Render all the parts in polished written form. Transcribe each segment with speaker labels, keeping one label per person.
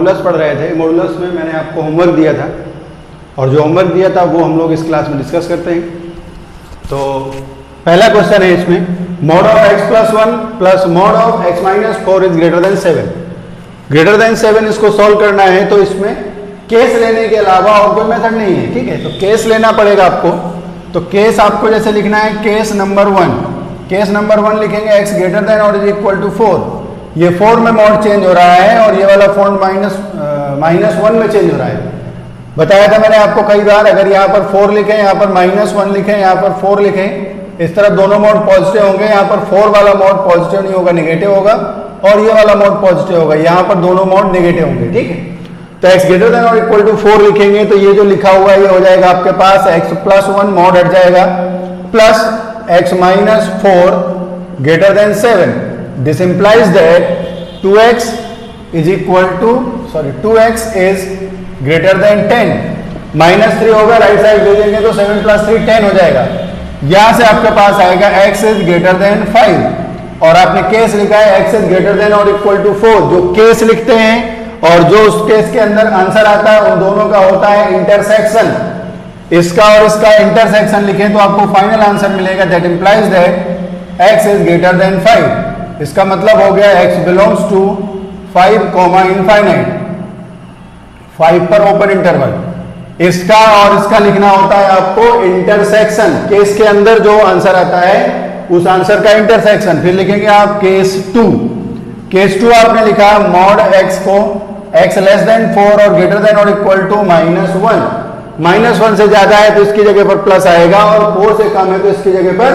Speaker 1: Modulus पढ़ रहे थे। मॉडुलस में मैंने आपको होमवर्क दिया था और जो होमवर्क दिया था वो हम लोग इस क्लास में डिस्कस करते हैं। तो पहला क्वेश्चन है इसमें, mod of x plus 1 plus mod of x minus 4 is greater than 7। Greater than 7 इसको सॉल्व करना है तो इसमें केस लेने के अलावा और कोई मेथड नहीं है, ठीक है। तो केस लेना पड़ेगा आपको। तो केस आपको जैसे लिखना है केस नंबर 1। केस नंबर 1 लिखेंगे x ग्रेटर देन और इज इक्वल टू 4। ये 4 में मॉड चेंज हो रहा है और ये वाला फॉर्म -1 में चेंज हो रहा है। बताया था मैंने आपको कई बार, अगर यहाँ पर 4 लिखें, यहाँ पर -1 लिखें, यहाँ पर 4 लिखें, इस तरह दोनों मोड पॉजिटिव होंगे। यहाँ पर 4 वाला मोड पॉजिटिव नहीं होगा, नेगेटिव होगा, और ये वाला मोड पॉजिटिव होगा। यहाँ पर दोनों मोड नेगेटिव होंगे, ठीक है। तो x ग्रेटर देन और इक्वल टू 4 लिखेंगे तो ये जो लिखा हुआ है ये हो जाएगा आपके पास x प्लस 1 मॉड हट जाएगा plus x minus 4 greater than 7। This implies that 2x is equal to 2x is greater than 10। -3 होगा, राइट साइड ले लेंगे तो 7 प्लस 3 10 हो जाएगा। यहां से आपके पास आएगा x इज ग्रेटर देन 5 और आपने केस लिखा है x इज ग्रेटर देन और इक्वल टू 4। जो केस लिखते हैं और जो उस केस के अंदर आंसर आता है उन दोनों का होता है इंटरसेक्शन। इसका और इसका इंटरसेक्शन लिखें तो आपको फाइनल आंसर मिलेगा। That implies that x is greater than 5। इसका मतलब हो गया x belongs to 5 comma infinite, 5 पर ओपन इंटरवल। इसका और इसका लिखना होता है आपको इंटरसेक्शन। केस के अंदर जो आंसर आता है उस आंसर का इंटरसेक्शन। फिर लिखेंगे आप केस 2। केस 2 आपने लिखा मॉड x को x लेस देन 4 और ग्रेटर देन और इक्वल टू -1। -1 से ज्यादा है तो इसकी जगह पर प्लस आएगा और 4 से कम है तो इसकी जगह पर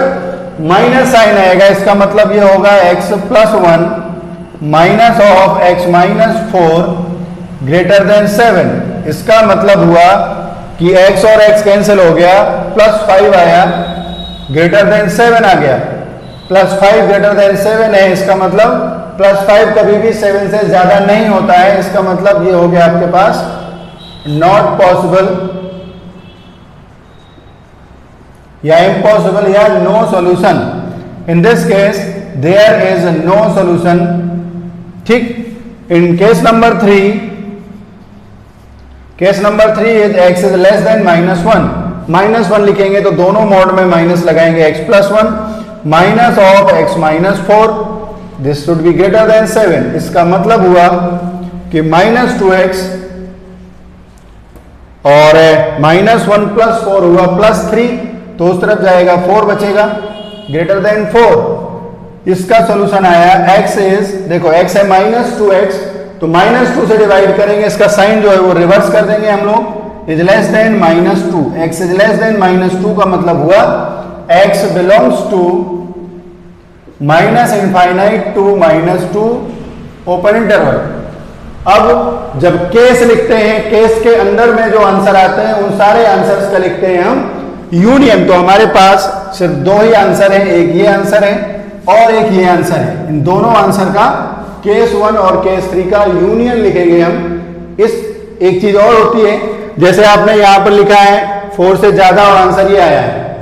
Speaker 1: माइनस साइन आएगा। इसका मतलब ये होगा x plus 1 minus of x minus 4 greater than 7। इसका मतलब हुआ कि x और x कैंसिल हो गया, +5 आया, ग्रेटर देन 7 आ गया। +5 ग्रेटर देन 7 है, इसका मतलब +5 कभी भी 7 से ज्यादा नहीं होता है। इसका मतलब ये हो गया आपके पास नॉट पॉसिबल या इम्पॉसिबल या no solution. In this case there is no solution, ठीक। In case number 3, case number 3 is x is less than -1। -1 लिखेंगे तो दोनों मोड में माइनस लगाएंगे, x plus 1 minus of x minus 4। This should be greater than 7। इसका मतलब हुआ कि -2x और -1 प्लस 4 हुआ +3, तो उस तरफ जाएगा 4 बचेगा, ग्रेटर देन 4। इसका सॉल्यूशन आया x इज, देखो x है -2x, तो -2 से डिवाइड करेंगे, इसका साइन जो है वो रिवर्स कर देंगे हम लोग, is less than -2। x is less than -2 का मतलब हुआ x belongs to -infinite to -2 open interval. अब जब केस लिखते हैं, केस के अंदर में जो आंसर आते हैं उन सारे आंसर्स का लिखते हैं हम यूनियन। तो हमारे पास सिर्फ 2 ही आंसर है, एक ये आंसर है और एक ये आंसर है। इन दोनों आंसर का केस 1 और केस 3 का यूनियन लिखेंगे हम। इस एक चीज और होती है, जैसे आपने यहां पर लिखा है 4 से ज्यादा और आंसर ये आया है,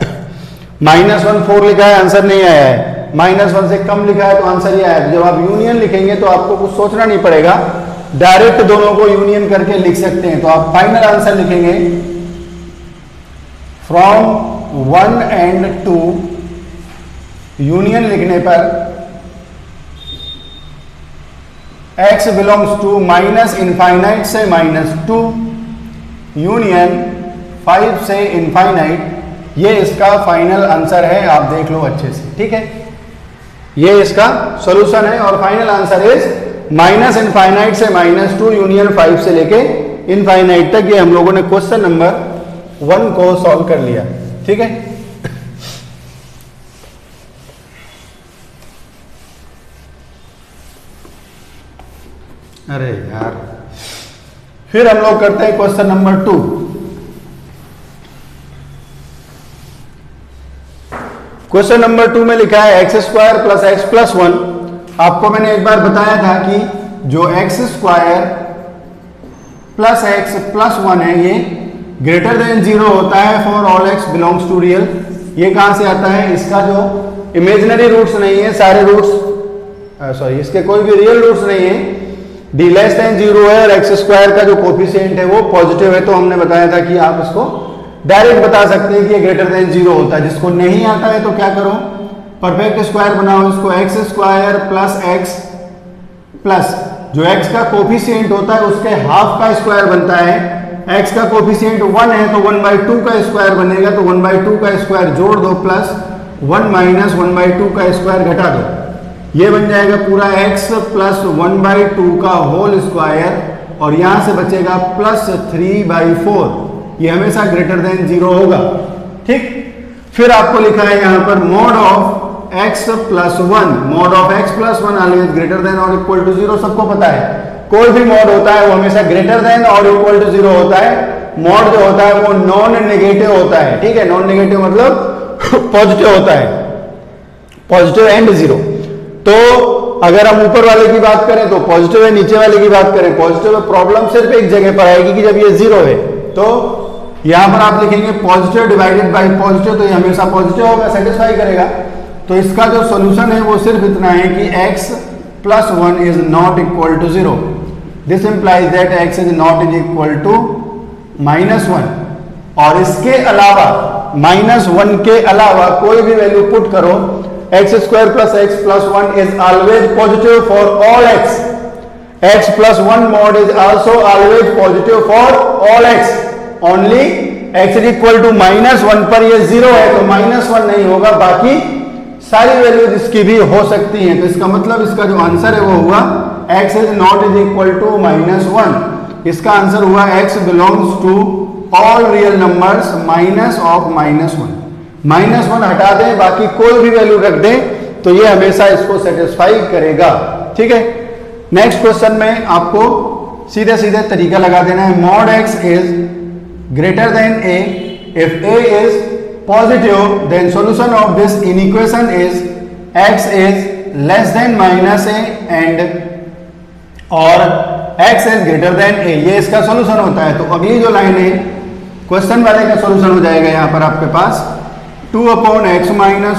Speaker 1: -1 4 लिखा है आंसर नहीं आया है, -1 से कम लिखा है तो आंसर ये आया है। जब आप यूनियन लिखेंगे तो आपको कुछ सोचना नहीं पड़ेगा, डायरेक्ट दोनों को यूनियन करके लिख सकते हैं। तो आप फाइनल आंसर लिखेंगे फ्रॉम 1 एंड 2। यूनियन लिखने पर x बिलोंग्स टू -इनफाइनाइट से -2 यूनियन 5 से इनफाइनाइट। ये इसका फाइनल आंसर है, आप देख लो अच्छे से, ठीक है। ये इसका सॉल्यूशन है और फाइनल आंसर इज -इनफाइनाइट से -2 यूनियन 5 से लेके इनफाइनाइट तक। ये हम लोगों ने क्वेश्चन नंबर 1 को सॉल्व कर लिया, ठीक है। अरे यार, फिर हम लोग करते हैं क्वेश्चन नंबर 2। क्वेश्चन नंबर 2 में लिखा है x² प्लस x प्लस 1। आपको मैंने एक बार बताया था कि जो x² प्लस x प्लस 1 है ये ग्रेटर देन 0 होता है for all x belongs to real. ये कहां से आता है? इसका जो इमेजिनरी रूट्स नहीं है, सारे रूट्स इसके कोई भी रियल रूट्स नहीं है, डी लेस देन 0 है और एक्स स्क्वायर का जो कोफिशिएंट है वो पॉजिटिव है, तो हमने बताया था कि आप इसको डायरेक्ट बता सकते हैं कि ये ग्रेटर देन 0 होता है। जिसको नहीं आता है तो क्या करो, परफेक्ट स्क्वायर बनाओ इसको, x square plus x plus जो एक्स का कोफिशिएंट होता है उसके हाफ का स्क्वायर बनता है। एक्स का कोफिशिएंट 1 है तो 1/2 का स्क्वायर बनेगा, तो 1/2 का स्क्वायर जोड़ दो प्लस 1 माइनस 1/2 का स्क्वायर घटा दो, ये बन जाएगा पूरा x प्लस 1/2 का होल स्क्वायर, और यहां से बचेगा प्लस 3/4। ये हमेशा ग्रेटर देन 0 होगा। ठीक, फिर आपको लिखा है यहां पर mod of x plus 1, mod of x plus 1 always greater than और इक्वल टू 0। सबको पता है कोई भी मॉड होता है वो हमेशा ग्रेटर देन और इक्वल टू 0 होता है। मॉड जो होता है वो नॉन नेगेटिव होता है। ठीक है, नॉन नेगेटिव मतलब पॉजिटिव होता है, पॉजिटिव एंड 0। तो अगर हम ऊपर वाले की बात करें तो पॉजिटिव है, नीचे वाले की बात करें पॉजिटिव है। प्रॉब्लम सिर्फ एक जगह पर आएगी कि जब ये 0 है, तो यहां पर आप लिखेंगे पॉजिटिव डिवाइडेड बाय पॉजिटिव, तो ये हमेशा पॉजिटिव होगा, सेटिस्फाई करेगा। तो इसका जो सॉल्यूशन है वो सिर्फ इतना है कि x plus 1 is not equal to 0। This implies that x is not is equal to -1। और इसके अलावा -1 के अलावा कोई भी वैल्यू पुट करो, x square plus x plus 1 is always positive for all x. X plus 1 mod is also always positive for all x. Only x is equal to -1 पर ये 0 है तो -1 नहीं होगा, बाकी सारी वैल्यूज इसकी भी हो सकती हैं। तो इसका मतलब इसका जो आंसर है वो हुआ x is not is equal to -1। इसका आंसर हुआ x belongs to all real numbers minus of -1। -1 हटा दें, बाकी कोई भी वैल्यू रख दें तो ये हमेशा इसको सेटिस्फाई करेगा। ठीक है, नेक्स्ट क्वेश्चन में आपको सीधे सीधे तरीका लगा देना है। Mod x is greater then a if a is positive then solution of this inequation is x is less than -a and और x is greater than a, ये इसका सॉल्यूशन होता है। तो अगली जो लाइन है क्वेश्चन वाले का सॉल्यूशन हो जाएगा यहां पर आपके पास 2/x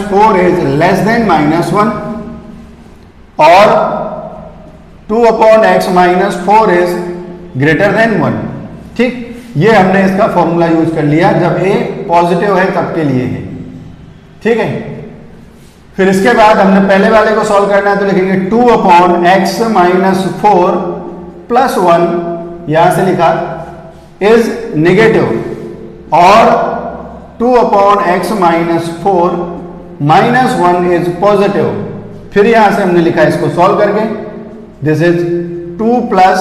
Speaker 1: - 4 is less than -1 और 2/x - 4 is greater than 1। ठीक, ये हमने इसका फॉर्मूला यूज कर लिया जब a पॉजिटिव है तब के लिए है। ठीक है, फिर इसके बाद हमने पहले वाले को सॉल्व करना है तो लिखेंगे 2/x - 4 प्लस 1, यहां से लिखा इज नेगेटिव और 2/x - 4 -1 इज पॉजिटिव। फिर यहां से हमने लिखा इसको सॉल्व करके this is 2 plus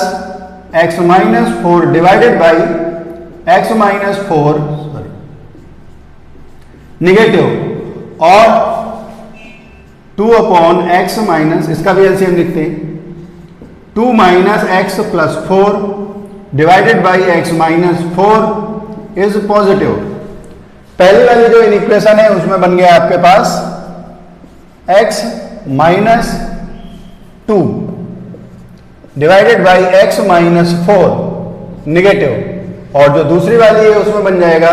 Speaker 1: x - 4 divided by x - 4 negative और 2/x - इसका भी एलसीएम लिखते हैं 2 - x plus 4 divided by x - 4 is positive. पहली वाली जो इक्वेशन है उसमें बन गया आपके पास x - 2 divided by x - 4 negative, और जो दूसरी वाली है उसमें बन जाएगा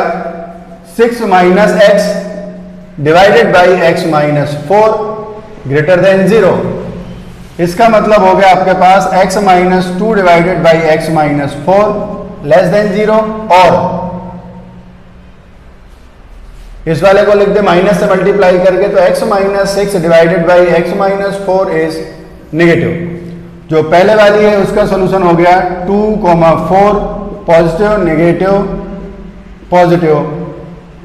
Speaker 1: 6 - x divided by x - 4 greater than 0। इसका मतलब हो गया आपके पास x - 2 divided by x - 4 less than 0, और इस वाले को लिख दे माइनस से मल्टीप्लाई करके तो x - 6 divided by x - 4 is negative. जो पहले वाली है उसका सॉल्यूशन हो गया 2,4 positive negative positive.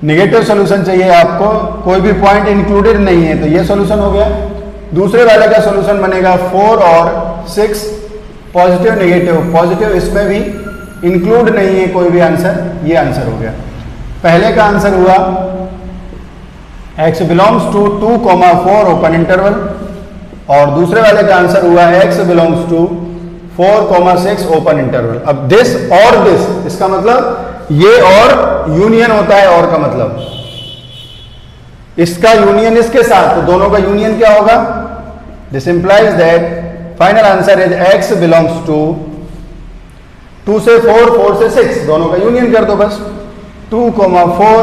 Speaker 1: Negative solution चाहिए आपको, कोई भी पॉइंट इंक्लूडेड नहीं है तो ये सॉल्यूशन हो गया। दूसरे वाले का सॉल्यूशन बनेगा 4 और 6 पॉजिटिव नेगेटिव पॉजिटिव, इसमें भी इंक्लूड नहीं है कोई भी आंसर, ये आंसर हो गया। पहले का आंसर हुआ x belongs to 2,4 open interval, और दूसरे वाले का आंसर हुआ x belongs to 4,6 open interval. अब दिस और दिस, इसका मतलब ये और यूनियन होता है, और का मतलब इसका यूनियन इसके साथ, तो दोनों का यूनियन क्या होगा? This implies that final answer is x belongs to 2 से 4, 4 से 6, दोनों का यूनियन कर दो बस। 2,4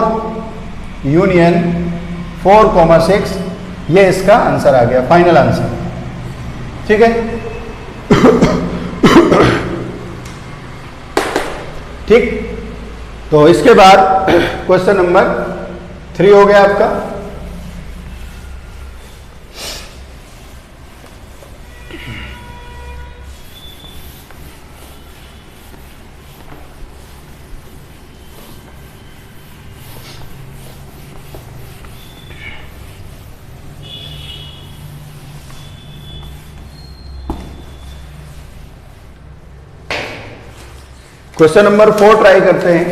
Speaker 1: यूनियन 4,6, ये इसका आंसर आ गया, फाइनल आंसर। ठीक है ठीक। तो इसके बाद क्वेश्चन नंबर 3 हो गया आपका। क्वेश्चन नंबर 4 ट्राई करते हैं।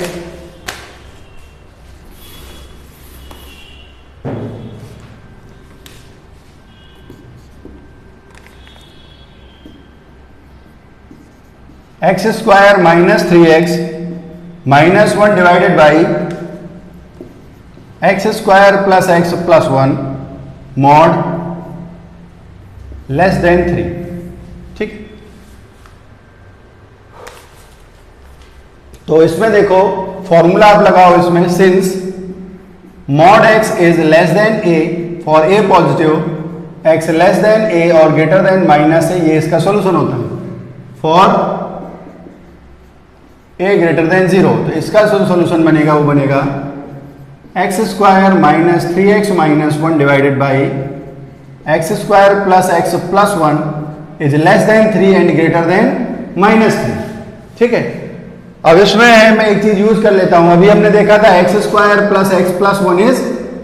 Speaker 1: X square minus 3x minus 1 divided by x square plus x plus 1 mod less than 3। ठीक। तो इसमें देखो फॉर्मूला आप लगाओ इसमें, since mod x is less than a for a positive, x less than a और ग्रेटर देन माइनस ए, ये इसका सॉल्यूशन होता है फॉर ए ग्रेटर देन 0। तो इसका जो सॉल्यूशन बनेगा वो बनेगा x square minus 3x minus 1 divided by x square plus x plus 1 is less than 3 and greater than minus 3। ठीक है। अब इसमें मैं एक चीज यूज कर लेता हूं। अभी हमने देखा था x square plus x plus 1 is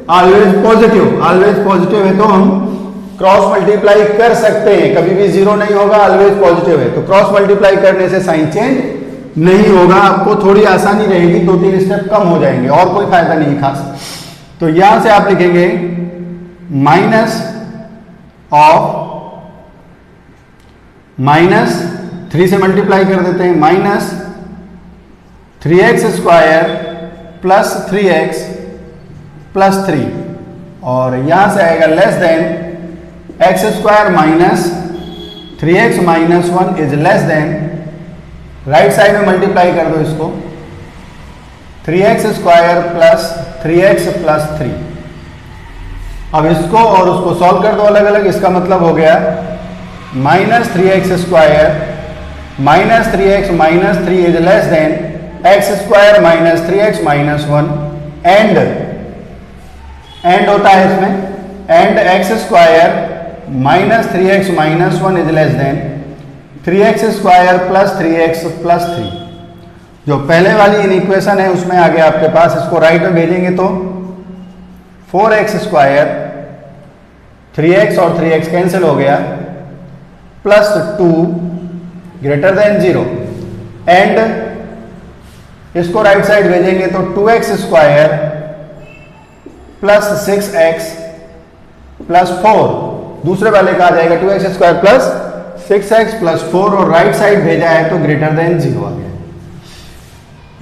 Speaker 1: always positive. Always positive है तो हम क्रॉस मल्टीप्लाई कर सकते हैं, कभी भी 0 नहीं होगा, ऑलवेज पॉजिटिव है। तो क्रॉस मल्टीप्लाई करने से साइन चेंज नहीं होगा, आपको थोड़ी आसानी रहेगी, 2-3 स्टेप कम हो जाएंगे और कोई फायदा नहीं खास। तो यहां से आप लिखेंगे माइनस ऑफ माइनस 3 से मल्टीप्लाई कर देते हैं, minus 3x square plus 3x plus 3 और यहां से आएगा less than x square minus 3x minus 1 is less then, right side में मल्टीप्लाई कर दो इसको, 3x square plus 3x plus 3। अब इसको और उसको सॉल्व कर दो अलग अलग। इसका मतलब हो गया minus 3x square minus 3x minus 3 is less then x square minus 3x minus 1 and होता है इसमें and x square minus 3x minus 1 is less then 3x square plus 3x plus 3। जो पहले वाली इनइक्वेशन है उसमें आ गया आपके पास, इसको राइट में भेजेंगे तो 4x स्क्वायर 3x और 3x कैंसिल हो गया प्लस 2 ग्रेटर देन 0 एंड इसको राइट साइड भेजेंगे तो 2x square plus 6x plus 4, दूसरे वाले का आ जाएगा 2x square plus 6x plus 4 और राइट साइड भेजा है तो ग्रेटर देन 0 आ गया।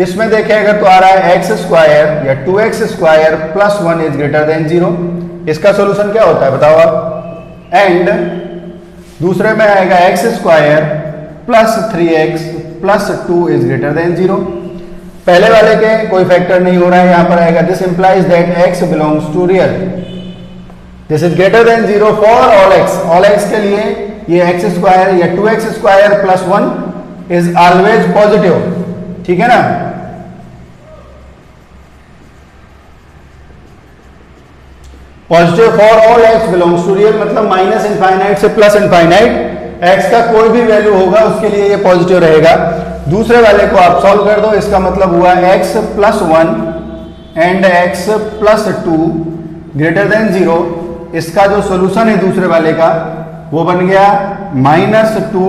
Speaker 1: इसमें देखें अगर तो आ रहा है एक्स स्क्वायर या 2x square plus 1 is greater than 0। इसका सॉल्यूशन क्या होता है बताओ आप। एंड दूसरे में आएगा x square plus 3x plus 2 is greater than 0। पहले वाले के कोई फैक्टर नहीं हो रहा है, यहां पर आएगा this implies that x belongs to real, this is greater than 0 for all x। All x के लिए ये एक्स स्क्वायर या 2x square plus 1 is always positive. ठीक है ना। Positive for all x belongs to real मतलब minus infinite से plus infinite x का कोई भी वैल्यू होगा उसके लिए ये पॉजिटिव रहेगा। दूसरे वाले को आप सॉल्व कर दो, इसका मतलब हुआ x plus 1 and x plus 2 greater than 0। इसका जो सॉल्यूशन है दूसरे वाले का वो बन गया -2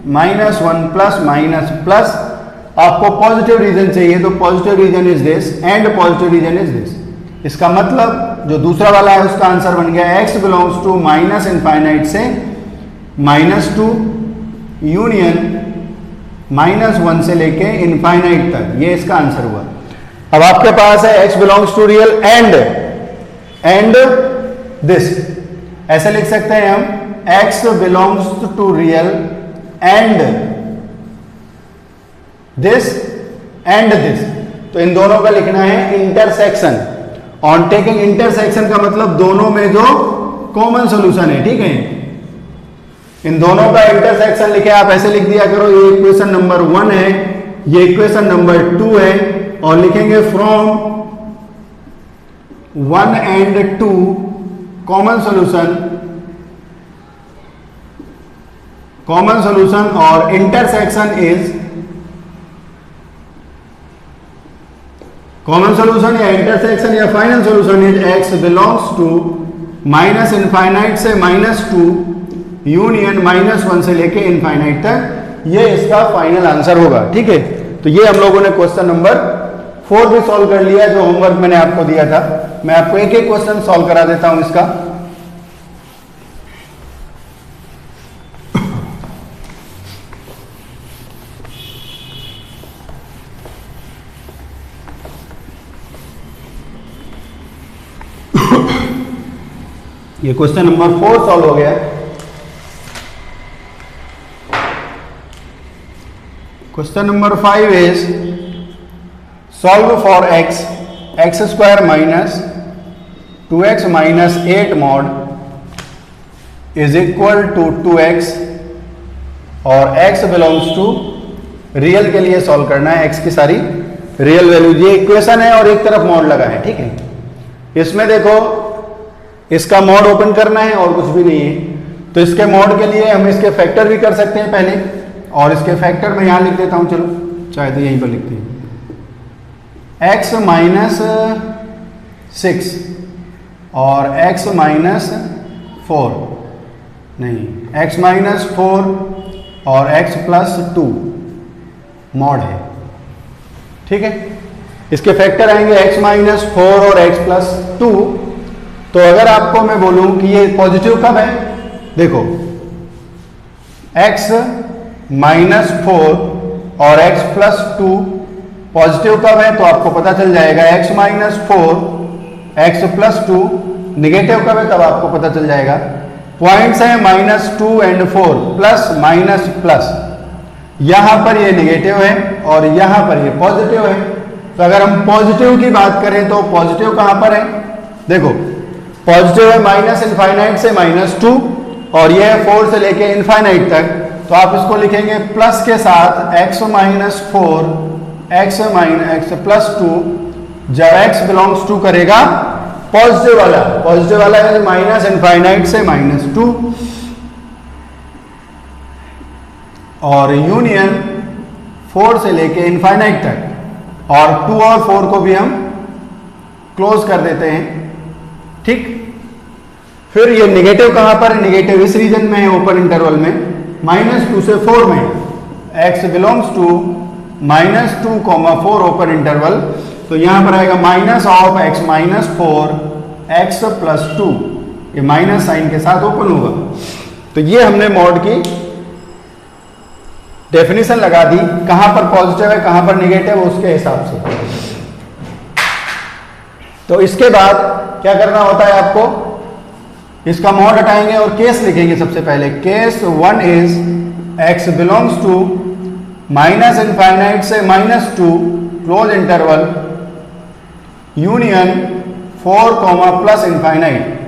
Speaker 1: -1 प्लस माइनस प्लस। आपको पॉजिटिव रीजन चाहिए तो positive region is this and positive region is this. इसका मतलब जो दूसरा वाला है उसका आंसर बन गया x belongs to minus infinite से -2 यूनियन -1 से लेके इनफाइनाइट तक, ये इसका आंसर हुआ। अब आपके पास है x belongs to real and this, ऐसे लिख सकते हैं हम x belongs to real and this and this. तो इन दोनों का लिखना है इंटरसेक्शन। ऑन टेकिंग इंटरसेक्शन का मतलब दोनों में जो कॉमन सॉल्यूशन है। ठीक है, इन दोनों का इंटरसेक्शन लिखे आप ऐसे लिख दिया करो, ये इक्वेशन नंबर 1 है ये इक्वेशन नंबर 2 है और लिखेंगे फ्रॉम 1 एंड 2 कॉमन सॉल्यूशन और इंटरसेक्शन इज कॉमन सॉल्यूशन या इंटरसेक्शन या final solution is x belongs to minus infinite से -2 यूनियन -1 से लेके इनफाइनाइट तक। ये इसका फाइनल आंसर होगा। ठीक है, तो ये हम लोगों ने क्वेश्चन नंबर 4 भी सॉल्व कर लिया जो होमवर्क मैंने आपको दिया था। मैं आपको एक एक क्वेश्चन सॉल्व करा देता हूं इसका। ये क्वेश्चन नंबर 4 सॉल्व हो गया। Question number 5 is solve for x square minus 2x minus 8 mod is equal to 2x और x बिलोंग्स टू रियल के लिए सॉल्व करना है, x की सारी रियल वैल्यू। ये इक्वेशन है और एक तरफ मॉड लगा है। ठीक है, इसमें देखो इसका मॉड ओपन करना है और कुछ भी नहीं है, तो इसके मॉड के लिए हम इसके फैक्टर भी कर सकते हैं पहले, और इसके फैक्टर मैं यहां लिख देता हूं। चलो चाहे तो यहीं पर लिखते हैं x माइनस 6 और x माइनस 4 नहीं, x माइनस 4 और x प्लस 2 मॉड है। ठीक है, इसके फैक्टर आएंगे x माइनस 4 और x प्लस 2। तो अगर आपको मैं बोलूं कि ये पॉजिटिव कब है, देखो x माइनस 4 और x प्लस 2 पॉजिटिव कब है, तो आपको पता चल जाएगा x minus 4 x plus 2 negative कब है, तब आपको पता चल जाएगा। पॉइंट्स है -2 एंड 4 प्लस माइनस प्लस, यहां पर ये निगेटिव है और यहां पर ये पॉजिटिव है। तो अगर हम पॉजिटिव की बात करें तो पॉजिटिव कहां पर है, देखो पॉजिटिव है माइनस इनफाइनाइट से -2 और यह है 4 से लेके इनफाइनाइट तक। तो आप इसको लिखेंगे प्लस के साथ x माइनस 4 x प्लस 2। जब x बिलोंग्स टू करेगा पॉजिटिव वाला है माइनस इनफाइनाइट से -2 और यूनियन 4 से लेके इनफाइनाइट तक, और 2 और 4 को भी हम क्लोज कर देते हैं। ठीक, फिर ये निगेटिव कहां पर है, निगेटिव इस रीजन में है, ओपन इंटरवल में -2 से 4 में। x belongs to -2, 4 open interval, तो यहां पर आएगा minus of x minus 4 x plus 2, ये माइनस साइन के साथ ओपन होगा। तो ये हमने मॉड की डेफिनेशन लगा दी, कहां पर पॉजिटिव है कहां पर निगेटिव है उसके हिसाब से। तो इसके बाद क्या करना होता है आपको, इसका मॉड हटाएंगे और केस लिखेंगे। सबसे पहले case 1 is x belongs to minus infinite से -2 close interval union 4 plus infinite.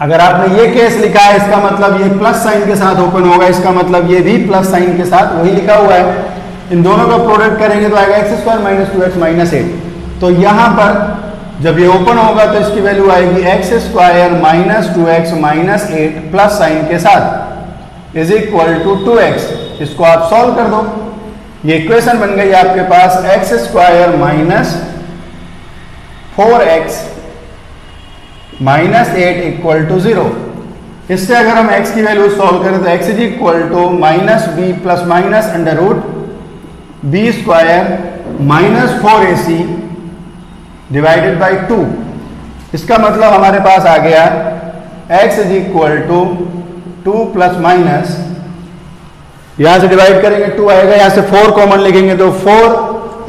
Speaker 1: अगर आपने ये केस लिखा है इसका मतलब ये प्लस साइन के साथ ओपन होगा, इसका मतलब ये भी प्लस साइन के साथ वही लिखा हुआ है। इन दोनों का प्रोडक्ट करेंगे तो आएगा x square minus 2x minus 8। तो यहां पर जब ये ओपन होगा तो इसकी वैल्यू आएगी x square minus 2x minus 8 plus sign के साथ इज इक्वल टू 2x। इसको आप सॉल्व कर दो, ये इक्वेशन बन गई आपके पास x square minus 4x minus 8 equal to 0। इससे अगर हम x की वैल्यू सॉल्व करें तो x is equal to minus b plus minus under root b square minus 4ac divided by 2। इसका मतलब हमारे पास आ गया x is equal to 2 plus minus, यहां से डिवाइड करेंगे 2 आएगा, यहां से 4 कॉमन लिखेंगे तो 4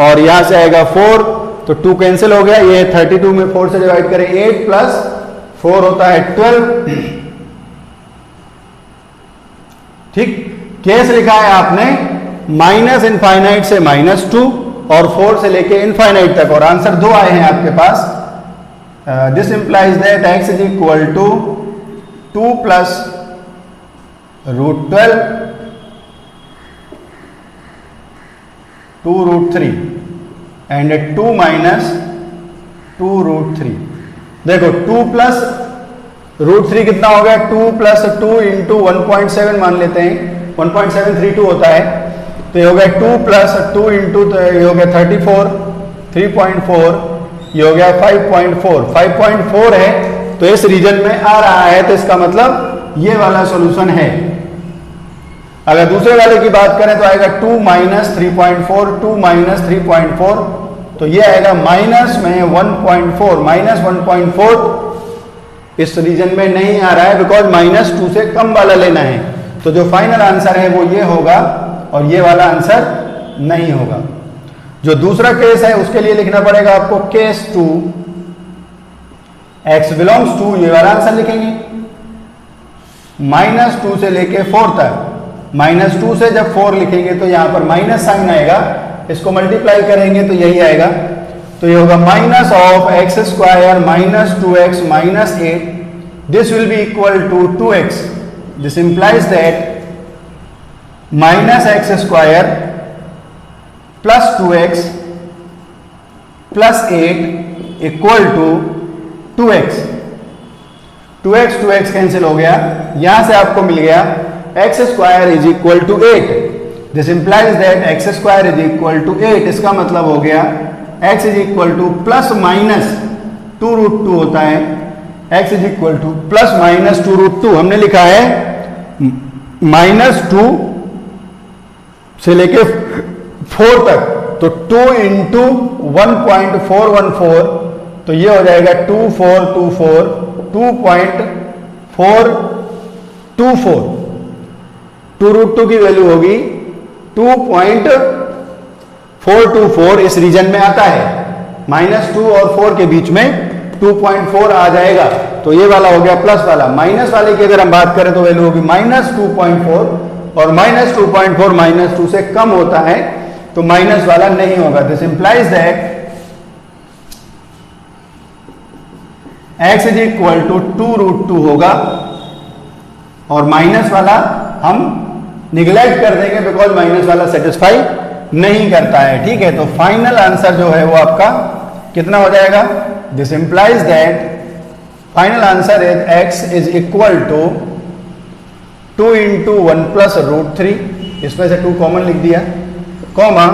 Speaker 1: और यहां से आएगा 4, तो 2 कैंसिल हो गया। ये 32 में 4 से डिवाइड करें 8 प्लस 4 होता है 12। ठीक, केस लिखा है आपने माइनस इनफाइनाइट से -2 और 4 से लेके इनफाइनाइट तक, और आंसर 2 आए हैं आपके पास। This implies that x is equal to 2 plus root 12 2√3 and 2 minus 2√3। देखो 2 प्लस √3 कितना हो गया, 2 प्लस 2 इंटू 1.7 मान लेते हैं, 1.732 होता है, तो ये हो गया 2 प्लस 2 इंटू, तो ये हो गया 34, 3.4, ये हो गया 5.4 है, तो इस रीजन में आ रहा है, तो इसका मतलब ये वाला सॉल्यूशन है। अगर दूसरे वाले की बात करें तो आएगा 2 माइनस 3.4, 2 माइनस 3.4, तो ये आएगा माइनस में 1.4, माइनस 1.4 इस रीजन में नहीं आ रहा है, बिकॉज -2 से कम वाला लेना है। तो जो फाइनल आंसर है वो ये होगा और ये वाला आंसर नहीं होगा। जो दूसरा केस है उसके लिए लिखना पड़ेगा आपको केस 2, x बिलोंग्स टू, ये वाला आंसर लिखेंगे, -2 से लेके 4 तक। -2 से जब 4 लिखेंगे तो यहां पर माइनस साइन आएगा, इसको मल्टीप्लाई करेंगे तो यही आएगा, तो ये होगा minus of x square minus 2x minus 8, this will be equal to 2x, this implies that minus x square plus 2x plus 8 equal to 2x। 2x cancel हो गया, यहां से आपको मिल गया x square is equal to 8, this implies that x square is equal to 8। इसका मतलब हो गया x is equal to plus minus 2√2 होता है, x is equal to plus minus 2√2, हमने लिखा है -2 से लेके 4 तक, तो 2 इंटू 1.414, तो ये हो जाएगा 2424, 2.424, 2√2 की वैल्यू होगी 2.424, इस रीजन में आता है, -2 और 4 के बीच में 2.4 आ जाएगा, तो ये वाला हो गया प्लस वाला। माइनस वाले की अगर हम बात करें तो वैल्यू होगी -2.4, और -2.4 -2 से कम होता है, तो माइनस वाला नहीं होगा। This implies that x is equal to 2√2 होगा, और माइनस वाला हम निगलेक्ट कर देंगे बिकॉज माइनस वाला सेटिस्फाई नहीं करता है, ठीक है। तो फाइनल आंसर जो है वो आपका कितना हो जाएगा, this implies that final answer is x is equal to 2 into 1 plus √3, इसमें से 2 कॉमन लिख दिया, कॉमा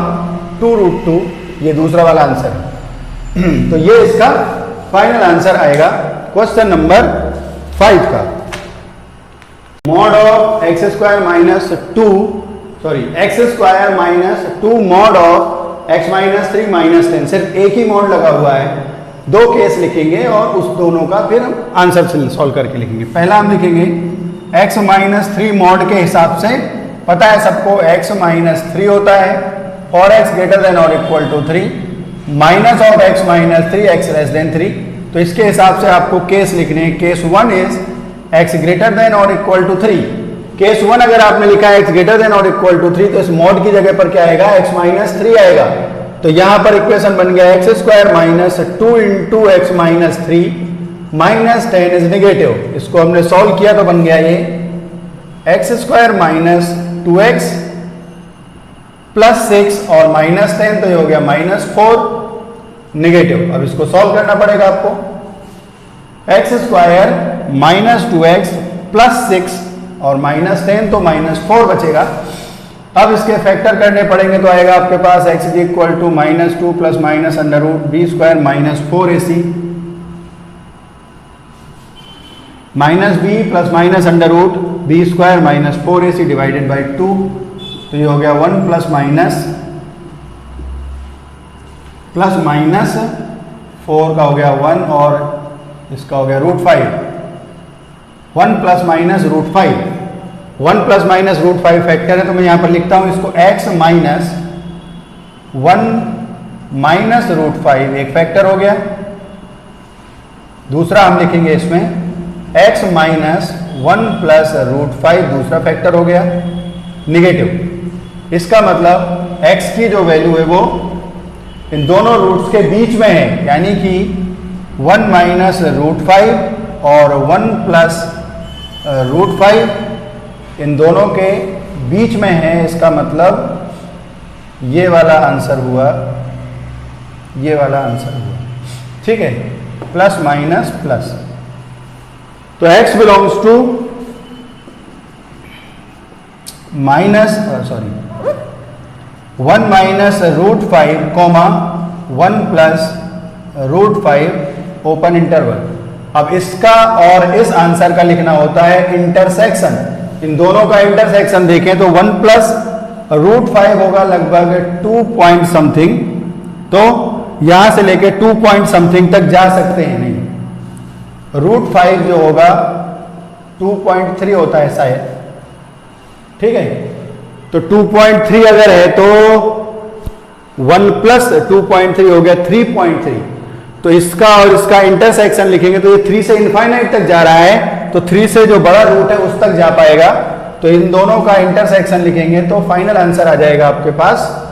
Speaker 1: 2√2, ये दूसरा वाला आंसर है। तो ये इसका फाइनल आंसर आएगा क्वेश्चन नंबर 5 का। Mod of x square minus 2, sorry x square minus 2 mod of x minus 3 minus 10, सिर्फ एक ही मॉड लगा हुआ है, 2 केस लिखेंगे और उस दोनों का फिर हम आंसर सॉल्व करके लिखेंगे। पहला हम लिखेंगे x माइनस 3 मॉड के हिसाब से, पता है सबको x माइनस 3 होता है फॉर x ग्रेटर देन और equal to 3, minus of x minus 3 x less than 3, तो इसके हिसाब से आपको केस लिखने हैं। Case 1 is x greater than और इक्वल टू 3। केस 1 अगर आपने लिखा है x ग्रेटर देन और इक्वल टू 3, तो इस मॉड की जगह पर क्या आएगा, x माइनस 3 आएगा, तो यहां पर इक्वेशन बन गया x square minus 2 into x minus 3 minus 10 is negative. इसको हमने सॉल्व किया तो बन गया ये x square minus 2x plus 6 और माइनस 10, तो ये हो गया -4 नेगेटिव। अब इसको सॉल्व करना पड़ेगा आपको, x square minus 2x plus 6 और माइनस 10, तो -4 बचेगा। अब इसके फैक्टर करने पड़ेंगे, तो आएगा आपके पास x is equal to -2 plus minus under root b square minus 4ac minus b plus minus under root b square minus 4ac divided by 2, तो ये हो गया 1 प्लस माइनस 4 का हो गया 1 और इसका हो गया √5, 1 plus minus √5, 1 plus minus √5 factor है, तो मैं यहां पर लिखता हूं इसको x माइनस 1 माइनस √5 एक फैक्टर हो गया। दूसरा हम लिखेंगे इसमें x माइनस 1 प्लस √5 दूसरा फैक्टर हो गया निगेटिव। इसका मतलब x की जो वैल्यू है वो इन दोनों रूट्स के बीच में है, यानी कि 1 माइनस √5 और 1 प्लस √5 इन दोनों के बीच में है। इसका मतलब ये वाला आंसर हुआ, ये वाला आंसर हुआ, ठीक है, प्लस माइनस प्लस। तो x belongs to minus 1 minus root 5 comma 1 plus root 5 open interval. अब इसका और इस आंसर का लिखना होता है इंटरसेक्शन। इन दोनों का इंटरसेक्शन देखें तो 1 प्लस रूट 5 होगा लगभग 2 पॉइंट समथिंग, तो यहां से लेके 2 पॉइंट समथिंग तक जा सकते हैं। नहीं, रूट 5 जो होगा 2.3 होता है शायद, ठीक है। तो 2.3 अगर है तो 1 प्लस 2.3 हो गया 3.3। तो इसका और इसका इंटरसेक्शन लिखेंगे तो ये 3 से इनफाइनाइट तक जा रहा है, तो 3 से जो बड़ा रूट है उस तक जा पाएगा। तो इन दोनों का इंटरसेक्शन लिखेंगे तो फाइनल आंसर आ जाएगा आपके पास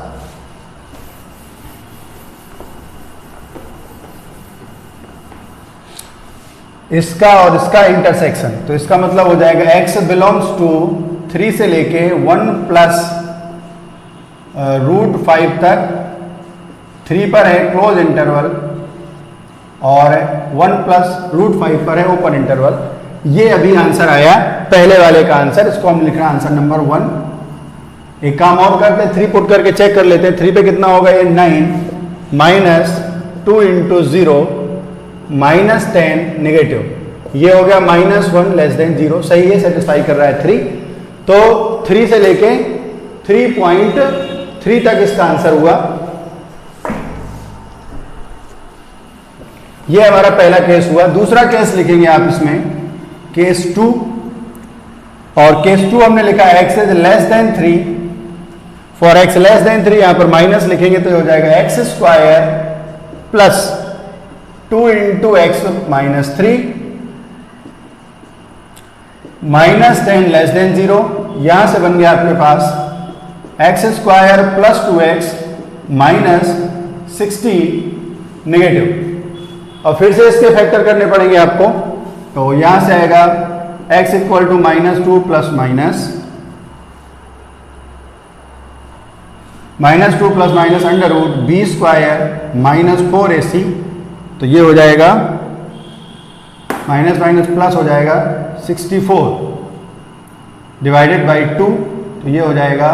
Speaker 1: इसका और इसका इंटरसेक्शन। तो इसका मतलब हो जाएगा x बिलोंग्स टू 3 से लेके 1 प्लस रूट 5 तक, 3 पर है क्लोज इंटरवल और 1 प्लस रूट 5 पर है ओपन इंटरवल। ये अभी आंसर आया पहले वाले का आंसर, इसको हम लिख रहे हैं आंसर नंबर 1। एक काम और करते हैं, 3 पुट करके चेक कर लेते हैं। 3 पे कितना होगा, ये 9 माइनस 2 इंटू 0 माइनस 10 नेगेटिव, ये हो गया -1 लेस देन 0। सही है, सेटिस्फाई कर रहा है 3। तो 3 से लेके 3.3 तक इसका आंसर हुआ। ये हमारा पहला केस हुआ। दूसरा केस लिखेंगे आप इसमें, केस 2, और केस 2 हमने लिखा है x is less than 3। For x less than 3 यहां पर माइनस लिखेंगे तो हो जाएगा x square plus 2 into x minus 3 minus 10 less than 0। यहां से बन गया आपके पास x square plus 2x minus 16 negative. और फिर से इसके फैक्टर करने पड़ेंगे आपको, तो यहां से आएगा x equal to -2 plus -2 plus minus under root b square minus 4ac। तो ये हो जाएगा माइनस माइनस प्लस हो जाएगा 64 डिवाइडेड बाई 2। तो ये हो जाएगा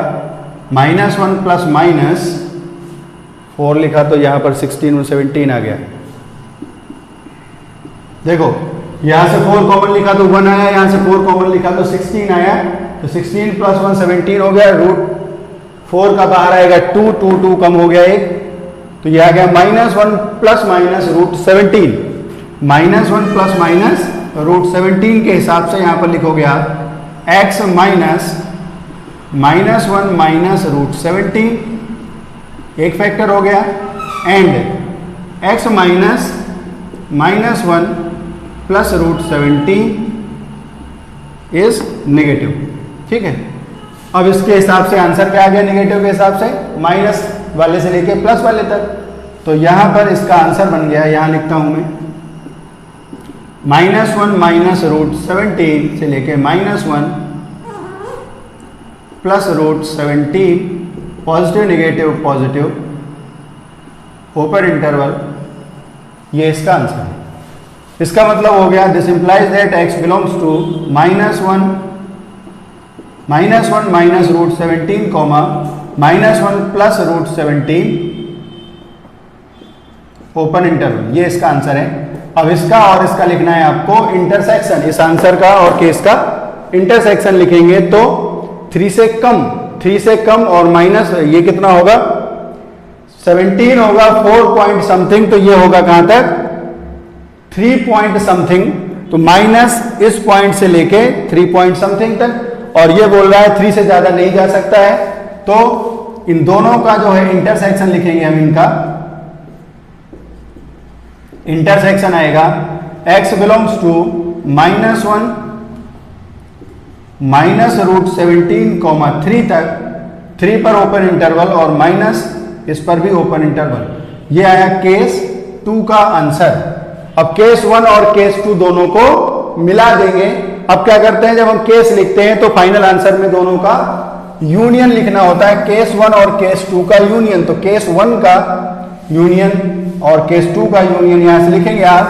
Speaker 1: -1 प्लस माइनस 4 लिखा तो यहां पर 16 और 17 आ गया। देखो यहां से 4 कॉमन लिखा तो 1 आया, यहां से 4 कॉमन लिखा तो 16 आया। तो 16 प्लस 1 17 हो गया। रूट 4 का बाहर आएगा 2, 2 कम हो गया 1, तो यह आ गया -1 plus minus root 17। -1 plus minus root 17 के हिसाब से यहां पर लिखोगे आप x माइनस -1 माइनस रूट 17, एक फैक्टर हो गया, and x minus -1 plus root 17 is negative. ठीक है, अब इसके हिसाब से आंसर क्या आ गया नेगेटिव के हिसाब से, माइनस वाले से लेके प्लस वाले तक। तो यहां पर इसका आंसर बन गया, यहां लिखता हूं मैं -1 माइनस रूट 17 से लेके -1 plus root 17 positive negative positive open interval, ये इसका आंसर है। इसका मतलब हो गया this implies that x belongs to -1 minus root 17 comma -1 plus root 17 open interval, ये इसका आंसर है। अब इसका और इसका लिखना है आपको इंटरसेक्शन, इस आंसर का और केस का इंटरसेक्शन लिखेंगे तो 3 से कम और माइनस ये कितना होगा 17 होगा 4 पॉइंट समथिंग, तो ये होगा कहां तक 3 पॉइंट समथिंग। तो माइनस इस पॉइंट से लेके 3 पॉइंट समथिंग तक, और ये बोल रहा है 3 से ज्यादा नहीं जा सकता है। तो इन दोनों का जो है इंटरसेक्शन लिखेंगे हम, इनका इंटरसेक्शन आएगा x belongs to -1 minus root 17 comma 3 तक, 3 पर ओपन इंटरवल और माइनस इस पर भी ओपन इंटरवल। ये आया केस 2 का आंसर। अब केस 1 और केस 2 दोनों को मिला देंगे। अब क्या करते हैं, जब हम केस लिखते हैं तो फाइनल आंसर में दोनों का यूनियन लिखना होता है, केस 1 और केस 2 का यूनियन। तो केस 1 का यूनियन और केस 2 का यूनियन यहां से लिखेंगे आप।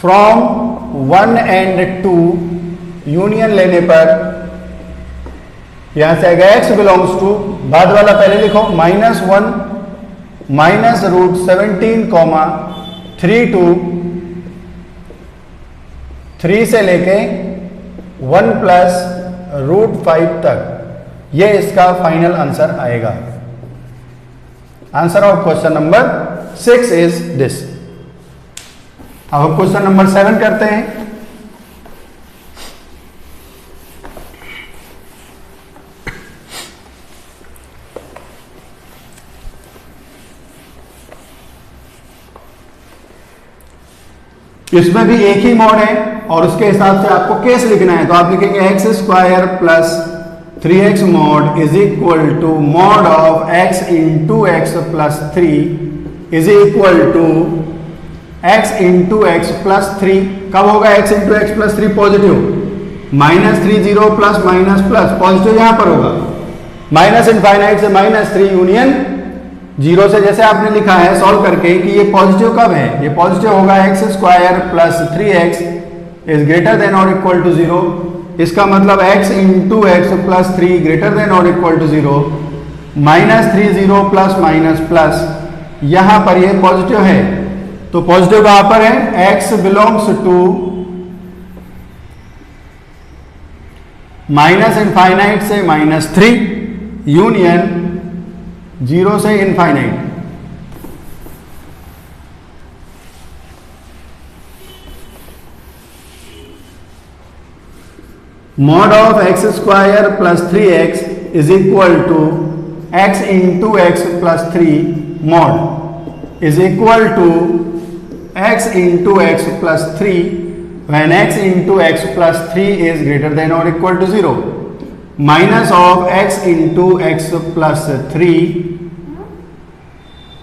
Speaker 1: फ्रॉम 1 एंड 2 यूनियन लेने पर यहां से आएगा x बिलोंग्स टू, बाद वाला पहले लिखो, -1 माइनस रूट 17 3 टू 3 से लेके 1 प्लस रूट 5 तक, ये इसका फाइनल आंसर आएगा। Answer of question number 6 is this. अब हम क्वेश्चन नंबर 7 करते हैं। इसमें भी एक ही मॉड है और उसके हिसाब से आपको केस लिखना है। तो आप लिखेंगे x square plus 3x mod is equal to mod of x into x plus 3 is equal to x into x plus 3। कब होगा x into x plus 3 positive? -3 0 plus minus plus positive यहां पर होगा, माइनस इनफाइनाइट से -3 union 0 से, जैसे आपने लिखा है सॉल्व करके कि ये पॉजिटिव कब है, ये पॉजिटिव होगा x square plus 3x is greater than और इक्वल टू 0। इसका मतलब x into x plus 3 greater than और equal to 0, -3 0 plus minus plus, यहां पर ये पॉजिटिव है। तो पॉजिटिव कहां पर है? x belongs to minus infinite से -3 यूनियन 0 से infinite. Mod of x square plus 3x is equal to x into x plus 3 mod is equal to x into x plus 3 when x into x plus 3 is greater than or equal to 0, minus of x into x plus 3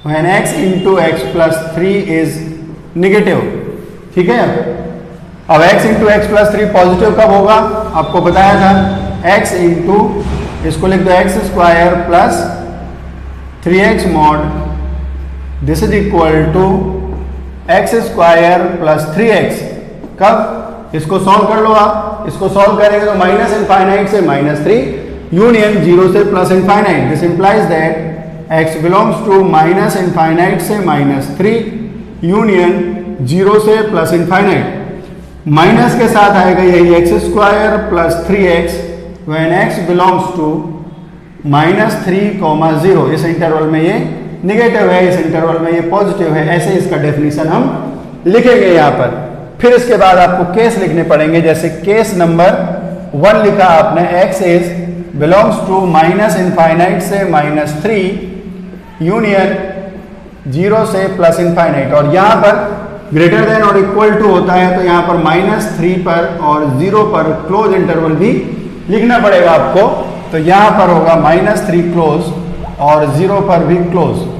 Speaker 1: when x into x plus 3 is negative. ठीक है, अब x into x plus 3 positive कब होगा? आपको बताया था x into, इसको लिख दो x square plus 3x mod, this is equal to x square plus 3x। कब? इसको सॉल्व कर लो आप, इसको सॉल्व करेंगे तो माइनस इनफाइनाइट से -3 यूनियन 0 से plus infinite, this implies that x belongs to minus infinite से -3 यूनियन 0 से प्लस इनफाइनाइट। माइनस के साथ आएगा यही x square plus 3x when x belongs to -3, 0। इस इंटरवल में ये निगेटिव है, इस इंटरवल में ये पॉजिटिव है, ऐसे इसका डेफिनेशन हम लिखेंगे यहाँ पर। फिर इसके बाद आपको केस लिखने पड़ेंगे, जैसे केस नंबर 1 लिखा आपने, x is belongs to minus infinite से -3 यूनियन 0 से प्लस इनफाइनाइट, और यहाँ पर ग्रेटर देन और इक्वल टू होता है, तो यहाँ पर -3 पर और 0 पर क्लोज इंटरवल भी लिखना पड़ेगा आपको। तो यहाँ पर होगा -3 क्लोज और 0 पर भी क्लोज।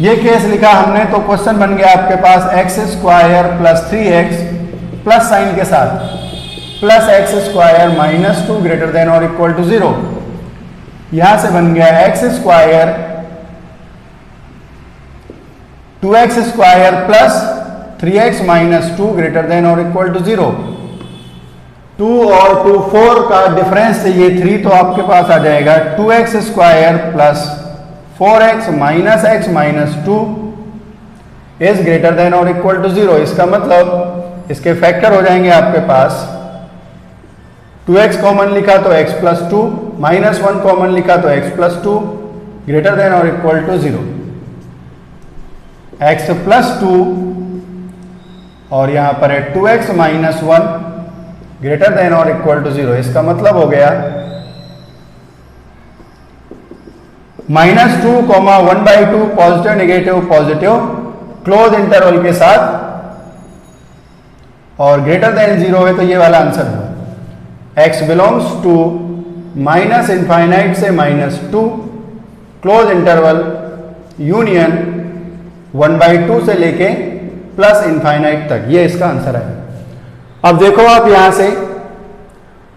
Speaker 1: ये केस लिखा हमने, तो क्वेश्चन बन गया आपके पास x square plus 3x plus sign के साथ plus x square -2 greater than और इक्वल टू 0। यहां से बन गया x square 2x square plus 3x -2 greater than और इक्वल टू 0। 2 और 2 4 का डिफरेंस से ये 3 तो आपके पास आ जाएगा 2x square plus 4x minus x -2 is greater than और इक्वल टू 0। इसका मतलब इसके फैक्टर हो जाएंगे आपके पास, 2x कॉमन लिखा तो x प्लस 2, -1 कॉमन लिखा तो x प्लस 2 ग्रेटर देन और इक्वल टू 0। x प्लस 2 और यहां पर है 2x -1 ग्रेटर देन और इक्वल टू 0। इसका मतलब हो गया -2, 1/2 positive negative positive close interval के साथ, और ग्रेटर देन 0 है तो ये वाला आंसर है। x belongs to minus infinite से -2 क्लोज इंटरवल यूनियन 1/2 से लेके प्लस इनफाइनाइट तक, ये इसका आंसर है। अब देखो आप यहां से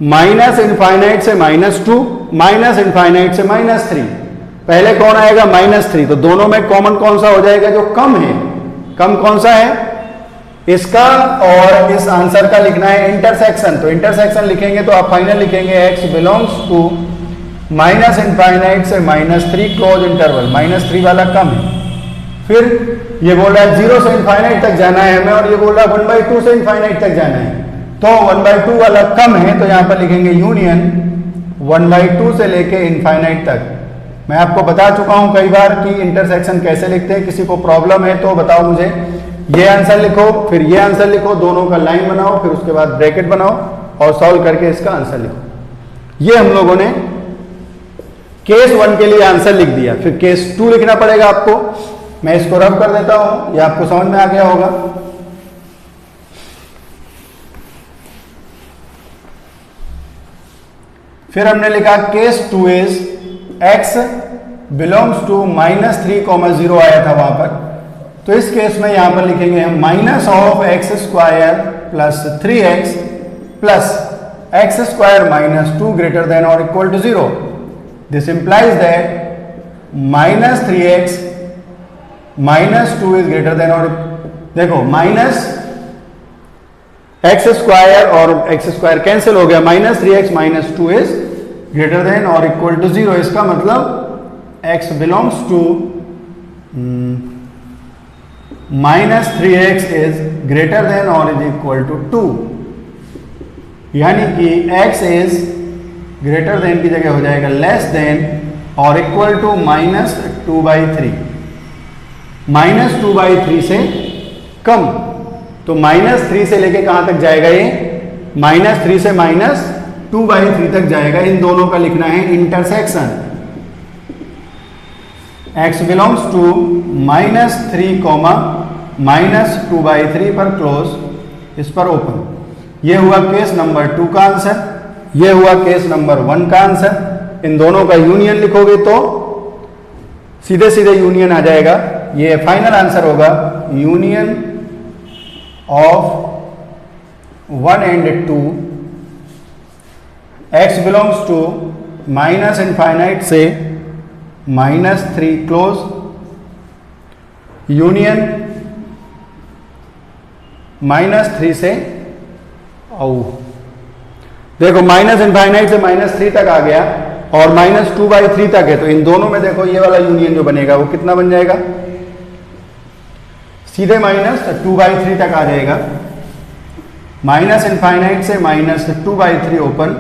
Speaker 1: माइनस इनफाइनाइट से -2, माइनस इनफाइनाइट से -3। पहले कौन आएगा? -3। तो दोनों में कॉमन कौन सा हो जाएगा? जो कम है। कम कौन सा है? इसका और इस आंसर का लिखना है इंटरसेक्शन। तो इंटरसेक्शन लिखेंगे तो आप फाइनल लिखेंगे x belongs to minus infinite से -3 क्लोज इंटरवल। -3 वाला कम है। फिर ये बोल रहा है 0 से इनफाइनाइट तक जाना है हमें, और ये बोल रहा है 1/2 से इनफाइनाइट तक जाना है। तो 1/2 वाला कम है, तो यहां पर लिखेंगे यूनियन 1/2 से लेके इनफाइनाइट तक। मैं आपको बता चुका हूं कई बार कि इंटरसेक्शन कैसे लिखते हैं। किसी को प्रॉब्लम है तो बताओ मुझे। ये आंसर लिखो, फिर ये आंसर लिखो, दोनों का लाइन बनाओ, फिर उसके बाद ब्रैकेट बनाओ और सॉल्व करके इसका आंसर लिखो। ये हम लोगों ने केस 1 के लिए आंसर लिख दिया। फिर केस 2 लिखना पड़ेगा आपको। मैं इसको रब कर देता हूं, ये आपको समझ में आ गया होगा। फिर हमने लिखा case 2 is x belongs to -3, 0 आया था वहां पर। तो इस केस में यहां पर लिखेंगे हम minus of x² plus 3x plus x² -2 greater than और equal to 0। This implies that -3x -2 is greater than और, देखो माइनस x² और x² कैंसिल हो गया, -3x -2 इज ग्रेटर देन और इक्वल टू 0। इसका मतलब x belongs to -3x is greater than और इज इक्वल टू 2, यानी कि x इज ग्रेटर देन की जगह हो जाएगा लेस देन और इक्वल टू -2/3। -2/3 से कम। तो -3 से लेके कहां तक जाएगा ये? -3 से -2/3 तक जाएगा। इन दोनों का लिखना है इंटरसेक्शन। x बिलोंग्स टू -3, -2/3 पर क्लोज, इस पर ओपन। ये हुआ केस नंबर 2 का आंसर, ये हुआ केस नंबर 1 का आंसर। इन दोनों का यूनियन लिखोगे तो सीधे सीधे यूनियन आ जाएगा। ये फाइनल आंसर होगा union of 1 and 2, x belongs to minus infinite से -3 क्लोज, यूनियन -3 से देखो माइनस इनफाइनाइट से -3 तक आ गया और -2/3 तक है। तो इन दोनों में देखो ये वाला यूनियन जो बनेगा वो कितना बन जाएगा? सीधे -2/3 तक आ जाएगा। माइनस इनफाइनाइट से -2/3 open,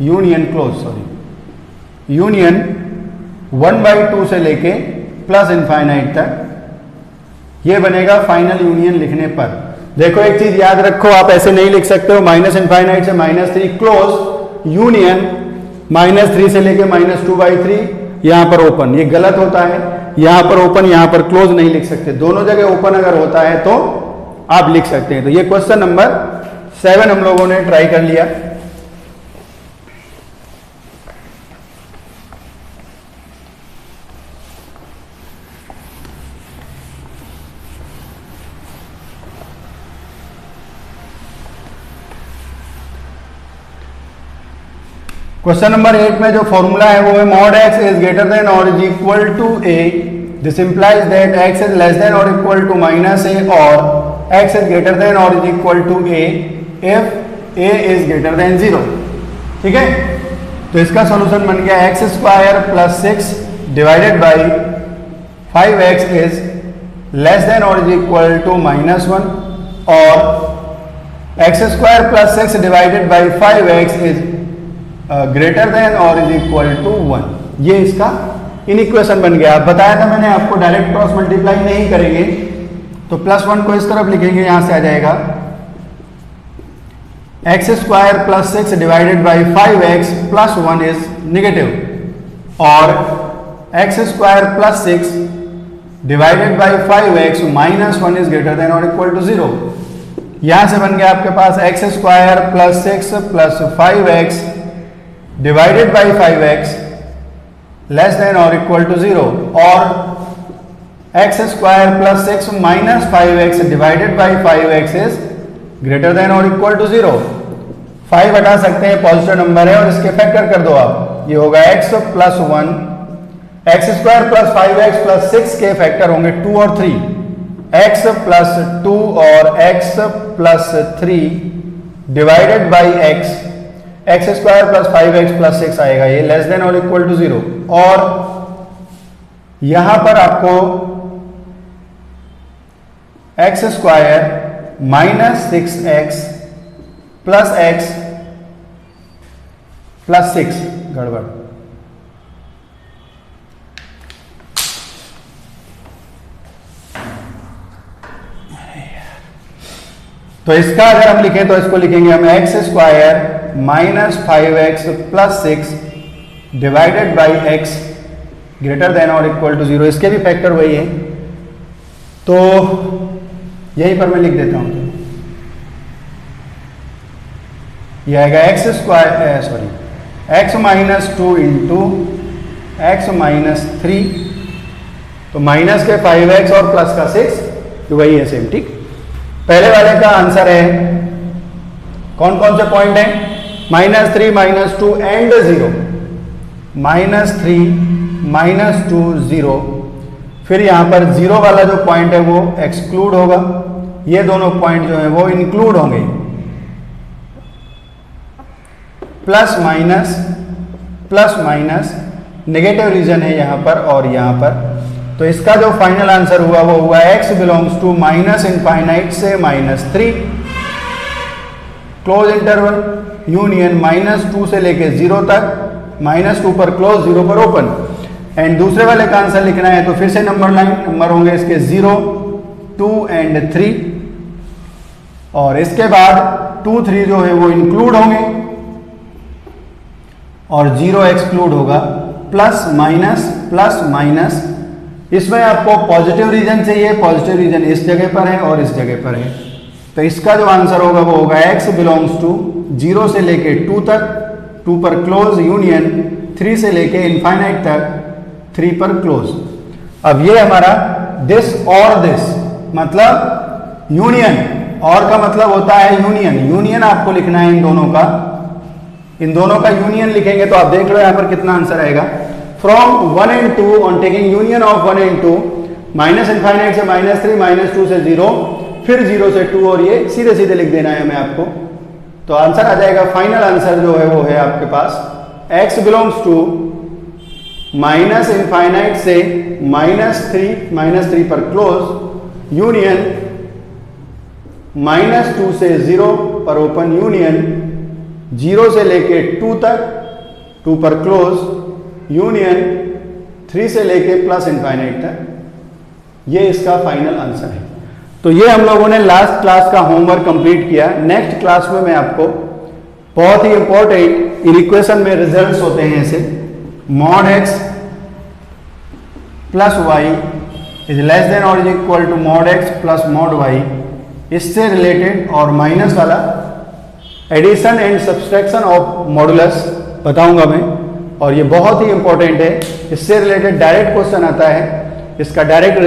Speaker 1: union close, sorry union 1/2 से लेके प्लस इनफाइनाइट तक, ये बनेगा फाइनल यूनियन लिखने पर। देखो एक चीज याद रखो, आप ऐसे नहीं लिख सकते हो माइनस इनफाइनाइट से -3 क्लोज, यूनियन -3 से लेके -2/3 यहां पर ओपन। ये गलत होता है। यहां पर ओपन, यहां पर क्लोज नहीं लिख सकते। दोनों जगह ओपन अगर होता है तो आप लिख सकते हैं। तो ये क्वेश्चन नंबर 7 हम लोगों ने ट्राई कर लिया। क्वेश्चन नंबर 8 में जो फॉर्मूला है वो है mod x is greater than और is equal to a, this implies that x is less than और इक्वल टू -a और x इज ग्रेटर देन और is equal to a if a is greater than 0। ठीक है, तो इसका solution बन गया x² plus 6 divided by 5x is less than और इज इक्वल टू -1 और x² plus 6 divided by 5x is greater than और इज इक्वल टू 1। ये इसका इनइक्वेशन बन गया। बताया था मैंने आपको डायरेक्ट क्रॉस मल्टीप्लाई नहीं करेंगे, तो +1 को इस तरफ लिखेंगे, यहां से आ जाएगा x² plus 6 divided by 5x plus 1 is negative और x² plus 6 divided by 5x -1 is greater than और इक्वल टू 0। यहां से बन गया आपके पास x² plus 6 plus 5x divided by 5x less than और इक्वल टू 0 और x² plus 6 minus 5x divided by 5x is greater than और equal to 0। 5 हटा सकते हैं, पॉजिटिव नंबर है, और इसके फैक्टर कर दो आप, ये होगा x plus 1, x square plus 5x plus 6 के फैक्टर होंगे 2 और 3, x प्लस 2 और x plus 3 divided by x square plus 5x plus 6 आएगा, ये लेस देन और इक्वल टू 0। और यहां पर आपको x square minus 6x plus x plus 6 गड़बड़, तो इसका अगर हम लिखें तो इसको लिखेंगे हम x square minus 5x plus 6 divided by x greater than और इक्वल टू 0। इसके भी फैक्टर वही है, तो यहीं पर मैं लिख देता हूं, यह आएगा x square sorry x minus 2 into x minus 3, तो माइनस के 5x और प्लस का 6, तो वही है सेम, ठीक। पहले वाले का आंसर है, कौन कौन से पॉइंट है, -3 -2 एंड 0, -3 -2 0, फिर यहां पर 0 वाला जो पॉइंट है वो एक्सक्लूड होगा, ये दोनों पॉइंट जो है वो इंक्लूड होंगे, प्लस माइनस नेगेटिव रीजन है यहां पर और यहां पर, तो इसका जो फाइनल आंसर हुआ वो हुआ x belongs to minus infinite से -3 क्लोज इंटरवल यूनियन -2 से लेके 0 तक, -2 पर क्लोज 0 पर ओपन। एंड दूसरे वाले का आंसर लिखना है तो फिर से नंबर होंगे इसके 0 2 एंड 3, और इसके बाद 2 3 जो है वो इंक्लूड होंगे और 0 एक्सक्लूड होगा, प्लस माइनस। इसमें आपको पॉजिटिव रीजन चाहिए, पॉजिटिव रीजन इस जगह पर है और इस जगह पर है, तो इसका जो आंसर होगा वो होगा x बिलोंग्स टू 0 से लेके 2 तक, 2 पर क्लोज यूनियन 3 से लेके इनफाइनाइट तक, 3 पर क्लोज। अब ये हमारा दिस और दिस मतलब यूनियन, और का मतलब होता है यूनियन आपको लिखना है इन दोनों का यूनियन लिखेंगे तो आप देख लो यहां पर कितना आंसर आएगा। From 1 and 2 on taking union of 1 and 2, minus infinite से -3 -2 से 0, फिर 0 से 2, और ये सीधे सीधे लिख देना है हमें आपको, तो आंसर आ जाएगा, फाइनल आंसर जो है वो है आपके पास x belongs to minus infinite से -3 पर क्लोज यूनियन -2 से 0 पर ओपन यूनियन 0 से लेके 2 तक, 2 पर क्लोज यूनियन 3 से लेके प्लस इनफाइनाइट तक, ये इसका फाइनल आंसर है। तो ये हम लोगों ने लास्ट क्लास का होमवर्क कंप्लीट किया। नेक्स्ट क्लास में मैं आपको बहुत ही इंपॉर्टेंट इन इक्वेशन में रिजल्ट्स होते हैं ऐसे, mod x plus y is less than और is equal to mod x plus mod y, इससे रिलेटेड, और माइनस वाला addition and subtraction of modulus बताऊंगा मैं, और ये बहुत ही इंपॉर्टेंट है, इससे रिलेटेड डायरेक्ट क्वेश्चन आता है, इसका डायरेक्ट